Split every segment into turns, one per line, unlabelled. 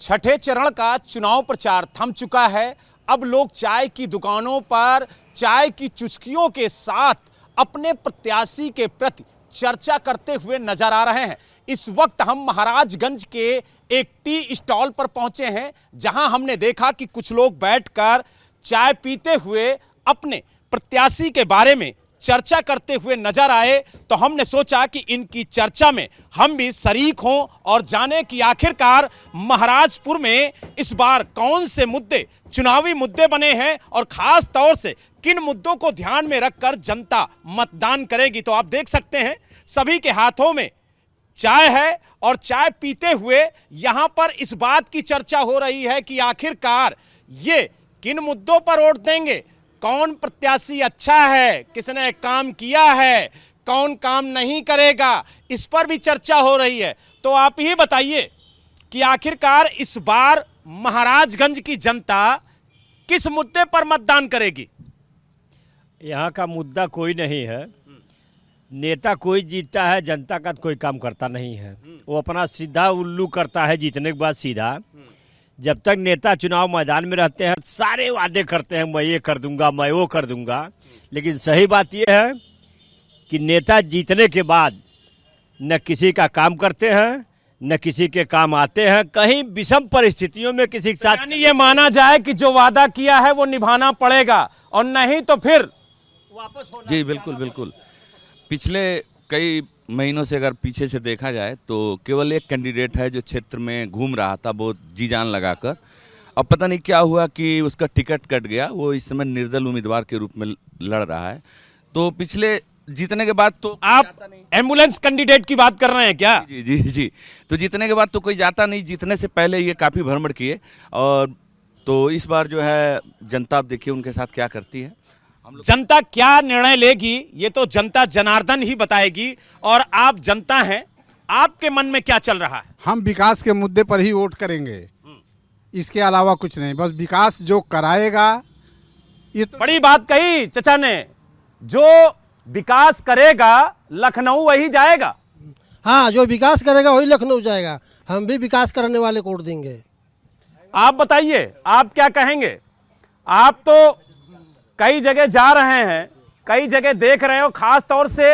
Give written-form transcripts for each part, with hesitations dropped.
छठे चरण का चुनाव प्रचार थम चुका है। अब लोग चाय की दुकानों पर चाय की चुस्कियों के साथ अपने प्रत्याशी के प्रति चर्चा करते हुए नजर आ रहे हैं। इस वक्त हम महाराजगंज के एक टी स्टॉल पर पहुंचे हैं, जहां हमने देखा कि कुछ लोग बैठकर चाय पीते हुए अपने प्रत्याशी के बारे में चर्चा करते हुए नजर आए। तो हमने सोचा कि इनकी चर्चा में हम भी शरीक हों और जाने कि आखिरकार महाराजपुर में इस बार कौन से मुद्दे चुनावी मुद्दे बने हैं और खास तौर से किन मुद्दों को ध्यान में रखकर जनता मतदान करेगी। तो आप देख सकते हैं सभी के हाथों में चाय है और चाय पीते हुए यहां पर इस बात की चर्चा हो रही है कि आखिरकार ये किन मुद्दों पर वोट देंगे, कौन प्रत्याशी अच्छा है, किसने काम किया है, कौन काम नहीं करेगा, इस पर भी चर्चा हो रही है। तो आप ही बताइए कि आखिरकार इस बार महाराजगंज की जनता किस मुद्दे पर मतदान करेगी।
यहाँ का मुद्दा कोई नहीं है, नेता कोई जीतता है, जनता का कोई काम करता नहीं है। वो अपना सीधा उल्लू करता है जीतने के बाद सीधा। जब तक नेता चुनाव मैदान में रहते हैं सारे वादे करते हैं, मैं ये कर दूंगा, मैं वो कर दूंगा। लेकिन सही बात यह है कि नेता जीतने के बाद न किसी का काम करते हैं, न किसी के काम आते हैं। कहीं विषम परिस्थितियों में किसी के साथ,
यानी ये माना जाए कि जो वादा किया है वो निभाना पड़ेगा और नहीं तो फिर
वापस होना।
जी बिल्कुल बिल्कुल। पिछले कई महीनों से अगर पीछे से देखा जाए तो केवल एक कैंडिडेट है जो क्षेत्र में घूम रहा था बहुत जी जान लगाकर। अब पता नहीं क्या हुआ कि उसका टिकट कट गया, वो इस समय निर्दल उम्मीदवार के रूप में लड़ रहा है। तो पिछले जीतने के बाद तो
आप एम्बुलेंस कैंडिडेट की बात कर रहे हैं क्या?
जी जी जी। तो जीतने के बाद तो कोई जाता नहीं, जीतने से पहले ये काफ़ी भ्रमण किए। और तो इस बार जो है जनता, आप देखिए उनके साथ क्या करती है।
जनता क्या निर्णय लेगी ये तो जनता जनार्दन ही बताएगी। और आप जनता हैं, आपके मन में क्या चल रहा है?
हम विकास के मुद्दे पर ही वोट करेंगे, इसके अलावा कुछ नहीं। बस विकास जो कराएगा, ये तो
बड़ी बात कही चचा ने, जो विकास करेगा लखनऊ वही जाएगा।
हाँ, जो विकास करेगा वही लखनऊ जाएगा। हम भी विकास करने वाले को वोट देंगे।
आप बताइए, आप क्या कहेंगे? आप तो कई जगह जा रहे हैं, कई जगह देख रहे हो, खास तौर से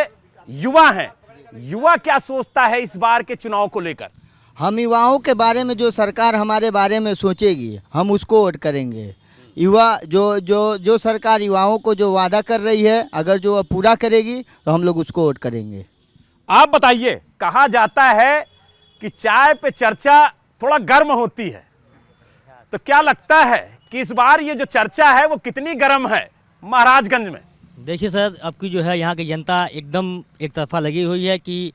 युवा हैं। युवा क्या सोचता है इस बार के चुनाव को लेकर?
हम युवाओं के बारे में जो सरकार हमारे बारे में सोचेगी हम उसको वोट करेंगे। युवा जो सरकार युवाओं को जो वादा कर रही है, अगर जो पूरा करेगी तो हम लोग उसको वोट करेंगे।
आप बताइए, कहा जाता है कि चाय पे चर्चा थोड़ा गर्म होती है, तो क्या लगता है कि इस बार ये जो चर्चा है वो कितनी गर्म है महाराजगंज में?
देखिए सर, अब की जो है यहाँ की जनता एकदम एक तरफा लगी हुई है कि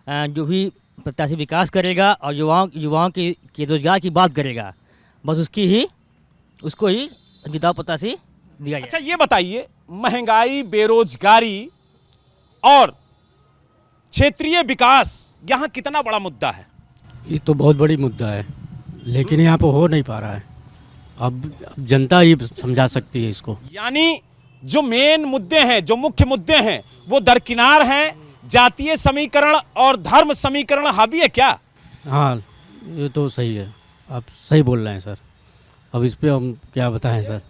जो भी प्रत्याशी विकास करेगा और युवाओं की रोजगार की बात करेगा, बस उसको ही जिताऊ प्रत्याशी दिया जाए।
अच्छा ये बताइए, महंगाई, बेरोजगारी और क्षेत्रीय विकास यहाँ कितना बड़ा मुद्दा है?
ये तो बहुत बड़ी मुद्दा है, लेकिन यहाँ पर हो नहीं पा रहा है। अब जनता ही समझा सकती है इसको।
यानी जो मेन मुद्दे हैं, जो मुख्य मुद्दे हैं, वो दरकिनार हैं। जातीय समीकरण और धर्म समीकरण हावी है क्या?
हाँ, ये तो सही है, आप सही बोल रहे हैं सर। अब इस पे हम क्या बताएं सर?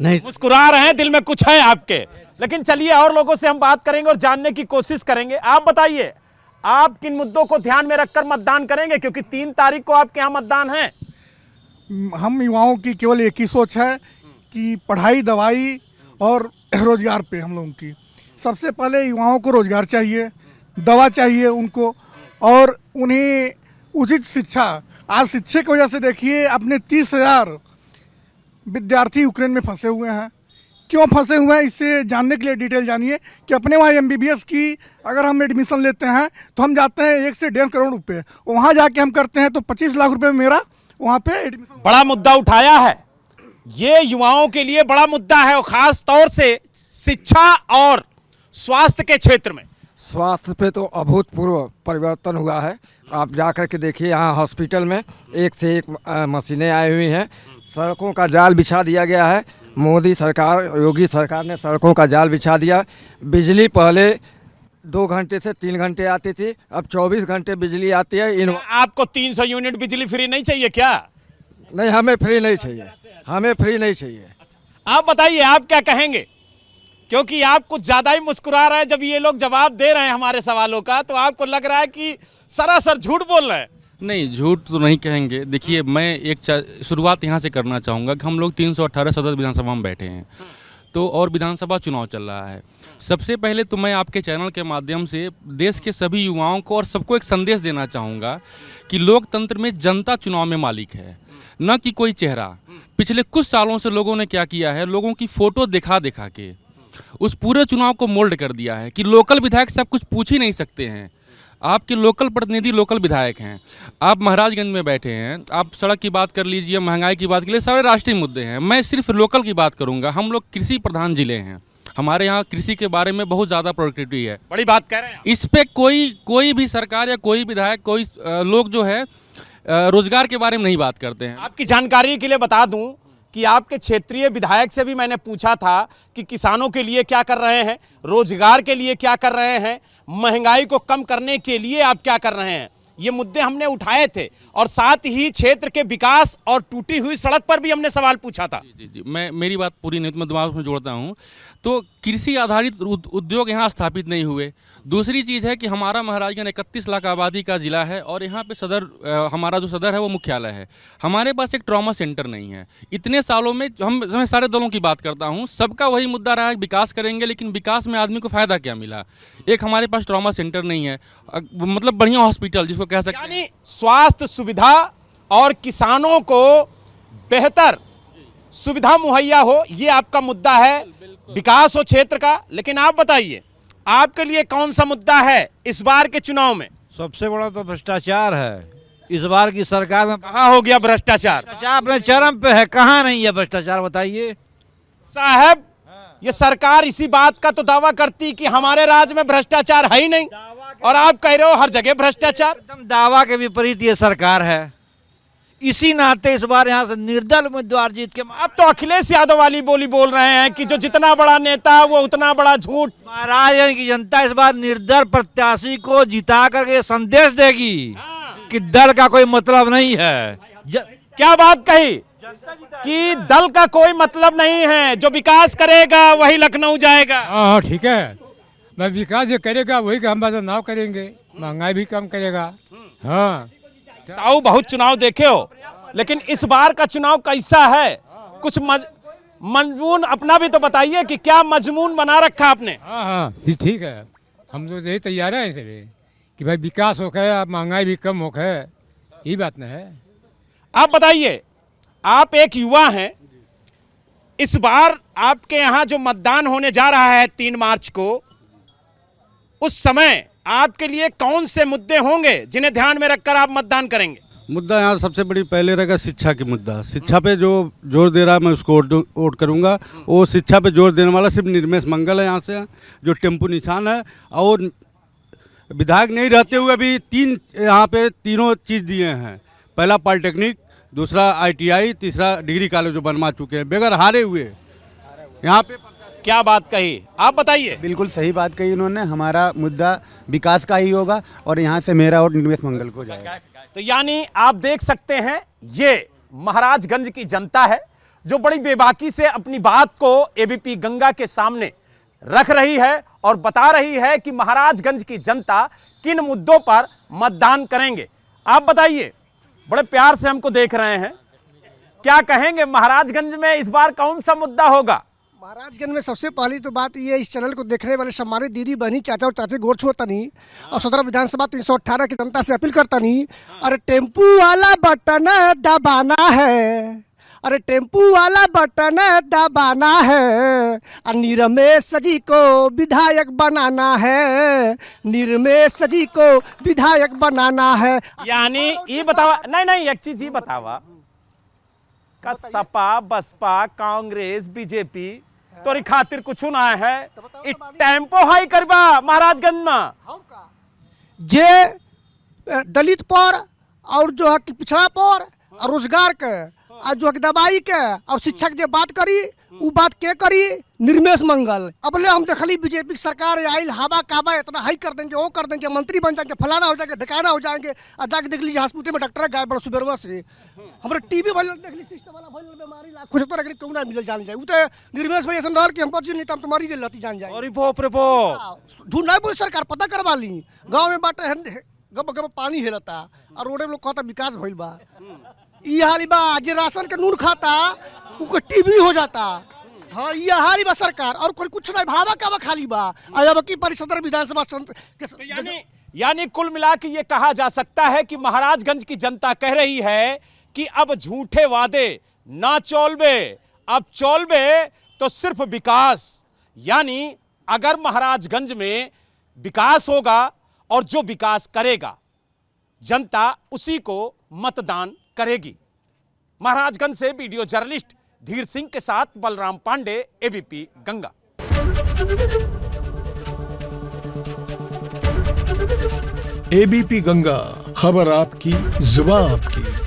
नहीं,
मुस्कुरा रहे हैं, दिल में कुछ है आपके। लेकिन चलिए और लोगों से हम बात करेंगे और जानने की कोशिश करेंगे। आप बताइए, आप किन मुद्दों को ध्यान में रखकर मतदान करेंगे, क्योंकि 3 तारीख को आपके यहाँ मतदान है?
हम युवाओं की केवल एक ही सोच है कि पढ़ाई, दवाई और रोजगार पे हम लोगों की। सबसे पहले युवाओं को रोजगार चाहिए, दवा चाहिए उनको, और उन्हें उचित शिक्षा। आज शिक्षा की वजह से देखिए अपने 30,000 विद्यार्थी यूक्रेन में फंसे हुए हैं। क्यों फंसे हुए हैं, इससे जानने के लिए डिटेल जानिए कि अपने वहाँ MBBS की अगर हम एडमिशन लेते हैं तो हम जाते हैं 1 से 1.5 करोड़ रुपये, वहाँ जाके हम करते हैं तो 25 लाख रुपये मेरा वहाँ पे एडमिशन।
बड़ा मुद्दा उठाया है, ये युवाओं के लिए बड़ा मुद्दा है, और खास तौर से शिक्षा और स्वास्थ्य के क्षेत्र में।
स्वास्थ्य पे तो अभूतपूर्व परिवर्तन हुआ है। आप जाकर के देखिए, यहाँ हॉस्पिटल में एक से एक मशीनें आई हुई हैं। सड़कों का जाल बिछा दिया गया है। मोदी सरकार, योगी सरकार ने सड़कों का जाल बिछा दिया। बिजली पहले 2 घंटे से 3 घंटे आती थी, अब 24 घंटे बिजली आती है।
आपको 300 यूनिट बिजली फ्री नहीं चाहिए क्या?
नहीं, हमें फ्री नहीं चाहिए, हमें फ्री नहीं चाहिए।
आप बताइए, आप क्या कहेंगे? क्योंकि आप कुछ ज्यादा ही मुस्कुरा रहे हैं जब ये लोग जवाब दे रहे हैं हमारे सवालों का, तो आपको लग रहा है कि सरासर झूठ बोल रहे हैं।
नहीं, झूठ तो नहीं कहेंगे। देखिए, मैं एक शुरुआत यहाँ से करना चाहूँगा कि हम लोग 318 सदस्य विधानसभा में बैठे हैं, तो और विधानसभा चुनाव चल रहा है। सबसे पहले तो मैं आपके चैनल के माध्यम से देश के सभी युवाओं को और सबको एक संदेश देना चाहूँगा कि लोकतंत्र में जनता चुनाव में मालिक है, न कि कोई चेहरा। पिछले कुछ सालों से लोगों ने क्या किया है, लोगों की फ़ोटो दिखा दिखा के उस पूरे चुनाव को मोल्ड कर दिया है कि लोकल विधायक से आप कुछ पूछ ही नहीं सकते हैं। आपके लोकल प्रतिनिधि लोकल विधायक हैं। आप महाराजगंज में बैठे हैं, आप सड़क की बात कर लीजिए, महंगाई की बात कर लीजिए, सारे राष्ट्रीय मुद्दे हैं। मैं सिर्फ लोकल की बात करूंगा। हम लोग कृषि प्रधान जिले हैं, हमारे यहाँ कृषि के बारे में बहुत ज़्यादा प्रोडक्टिविटी है।
बड़ी बात कह रहे हैं।
इस पे कोई भी सरकार या कोई विधायक, कोई लोग जो है रोजगार के बारे में नहीं बात करते हैं।
आपकी जानकारी के लिए बता दूं कि आपके क्षेत्रीय विधायक से भी मैंने पूछा था कि किसानों के लिए क्या कर रहे हैं, रोजगार के लिए क्या कर रहे हैं, महंगाई को कम करने के लिए आप क्या कर रहे हैं। ये मुद्दे हमने उठाए थे और साथ ही क्षेत्र के विकास और टूटी हुई सड़क पर भी हमने सवाल पूछा था।
जी, मैं मेरी बात पूरी नहीं, मैं दिमाग में जोड़ता हूँ। तो कृषि आधारित उद्योग यहाँ स्थापित नहीं हुए। दूसरी चीज़ है कि हमारा महाराजगंज 31 लाख आबादी का ज़िला है और यहाँ पे हमारा जो सदर है वो मुख्यालय है। हमारे पास एक ट्रॉमा सेंटर नहीं है। इतने सालों में मैं सारे दलों की बात करता हूँ, सबका वही मुद्दा रहा है, विकास करेंगे, लेकिन विकास में आदमी को फ़ायदा क्या मिला? एक हमारे पास ट्रॉमा सेंटर नहीं है, मतलब बढ़िया हॉस्पिटल जिसको कह सकते हैं।
यानी स्वास्थ्य सुविधा और किसानों को बेहतर सुविधा मुहैया हो, ये आपका मुद्दा है, विकास हो क्षेत्र का। लेकिन आप बताइए, आपके लिए कौन सा मुद्दा है इस बार के चुनाव में?
सबसे बड़ा तो भ्रष्टाचार है। इस बार की सरकार में
कहाँ हो गया भ्रष्टाचार?
भ्रष्टाचार अपने चरम पे है, कहाँ नहीं है भ्रष्टाचार, बताइए
साहब। ये सरकार इसी बात का तो दावा करती कि हमारे राज्य में भ्रष्टाचार है ही नहीं, और आप कह रहे हो हर जगह भ्रष्टाचार।
एकदम दावा के विपरीत ये सरकार है। इसी नाते इस बार यहाँ से निर्दल उम्मीदवार जीत के
आप तो अखिलेश यादव वाली बोली बोल रहे हैं कि जो जितना बड़ा नेता वो उतना बड़ा झूठ।
महाराजगंज की जनता इस बार निर्दल प्रत्याशी को जिता करके संदेश देगी कि दल का कोई मतलब नहीं है।
क्या बात कही कि दल का कोई मतलब नहीं है, जो विकास करेगा वही लखनऊ जाएगा।
हाँ ठीक है, मैं विकास जो करेगा वही का हम बदलाव करेंगे, महंगाई भी कम करेगा। हाँ,
ताऊ बहुत चुनाव देखे हो, लेकिन इस बार का चुनाव कैसा है? कुछ मजमून अपना भी तो बताइए कि क्या मजमून बना रखा आपने?
हाँ ठीक है, हम तो यही तैयार हैं इसे कि भाई विकास हो गया, महंगाई भी कम हो गया, यही बात न है।
आप बताइए, आप एक युवा हैं, इस बार आपके यहाँ जो मतदान होने जा रहा है 3 मार्च को, उस समय आपके लिए कौन से मुद्दे होंगे जिन्हें ध्यान में रखकर आप मतदान करेंगे?
मुद्दा यहाँ सबसे बड़ी पहले रहेगा शिक्षा की मुद्दा। शिक्षा पे जो जोर दे रहा है मैं उसको वोट करूँगा। वो शिक्षा पे जोर देने वाला सिर्फ निर्मेश मंगल है यहाँ से, जो टेम्पू निशान है, और विधायक नहीं रहते हुए भी यहाँ पे तीनों चीज़ दिए हैं। पहला पॉलिटेक्निक, दूसरा ITI, तीसरा डिग्री कॉलेज जो बनवा चुके हैं बगैर हारे हुए यहाँ पे।
क्या बात कही, आप बताइए।
बिल्कुल सही बात कही इन्होंने। हमारा मुद्दा विकास का ही होगा और यहाँ से मेरा वोट निर्मेश मंगल को जाएगा।
तो यानी आप देख सकते हैं, ये महाराजगंज की जनता है जो बड़ी बेबाकी से अपनी बात को ABP गंगा के सामने रख रही है और बता रही है कि महाराजगंज की जनता किन मुद्दों पर मतदान करेंगे। आप बताइए, बड़े प्यार से हमको देख रहे हैं, क्या कहेंगे महाराजगंज में इस बार कौन सा मुद्दा होगा?
महाराजगंज में सबसे पहली तो बात ये, इस चैनल को देखने वाले सम्मानित दीदी बहनी चाचा और चाचे गोर छुअतनी और सदर विधानसभा 318 की जनता से अपील करतनी, अरे टेम्पू वाला बटन दबाना है, अरे टेम्पू वाला बटन दबाना है, और निर्मेश जी को विधायक बनाना है, निर्मेश जी को विधायक बनाना है।
यानी ये बतावा, नहीं एक चीज ये बतावा, का सपा बसपा कांग्रेस बीजेपी तोरी खातिर कुछ ना है, टेम्पो हाई करबा महाराजगंज में
जे दलित पर और जो है कि पिछड़ा पर और रोजगार के और जो है दवाई के और शिक्षा की बात करी वो बात के करी निर्मेश मंगल। अबले हम देखली बीजेपी सरकार आयल हवा काबा इतना हाई कर देंगे, वो कर देंगे, मंत्री बन जाएंगे, फलाना हो जाएंगे, ढकाना हो जाएंगे। और जाके देख लीजिए हॉस्पिटल में डॉक्टर गायब बड़ा सुबेरवा से। हमारे टीबी भइल देख ली, सिस्टम वाला भइल बीमारी लाखों से तरह के क्यों ना मिल जान जाए। वो तो निर्मेश भाई ऐसा रहल कि हम बच नहीं तो तुम्हारी जेल रहती जान जाए।
अरे बाप रे बाप,
झूठ नहीं बोली सरकार, पता करवा ली। गाँव में बाटे गब गब पानी हेरता और रोडे में लोग कहता विकास भइल बा। ये हाली बा जे राशन के नून खाता उनको टीबी हो जाता। हाँ ये हाली बा सरकार, और कोई कुछ नहीं, भावा कावा खाली बा। अब की परिषद विधानसभा
यानी कुल मिला के ये कहा जा सकता है कि महाराजगंज की जनता कह रही है कि अब झूठे वादे ना चौलबे, अब चौलबे तो सिर्फ विकास। यानी अगर महाराजगंज में विकास होगा और जो विकास करेगा जनता उसी को मतदान करेगी। महाराजगंज से वीडियो जर्नलिस्ट धीर सिंह के साथ बलराम पांडे, एबीपी गंगा।
एबीपी गंगा, खबर आपकी, जुबान आपकी।